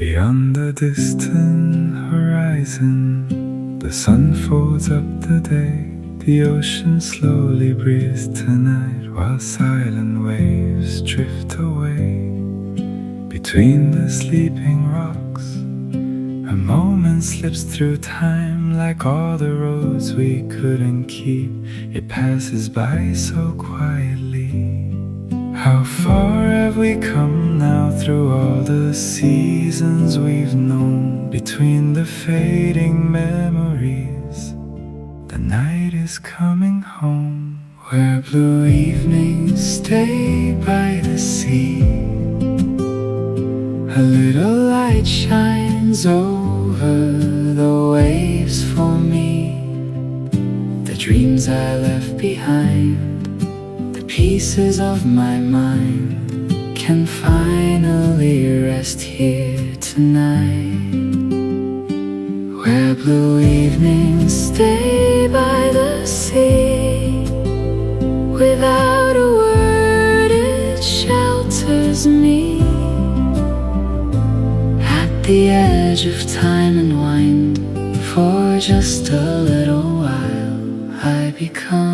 Beyond the distant horizon, the sun folds up the day. The ocean slowly breathes tonight, while silent waves drift away. Between the sleeping rocks, a moment slips through time, like all the roads we couldn't keep. It passes by so quietly. How far have we come now through all the seasons we've known? Between the fading memories, the night is coming home, where blue evenings stay by the sea. A little light shines over the waves for me. The dreams I left behind, pieces of my mind, can finally rest here tonight, where blue evenings stay by the sea. Without a word, it shelters me. At the edge of time and wind, for just a little while I become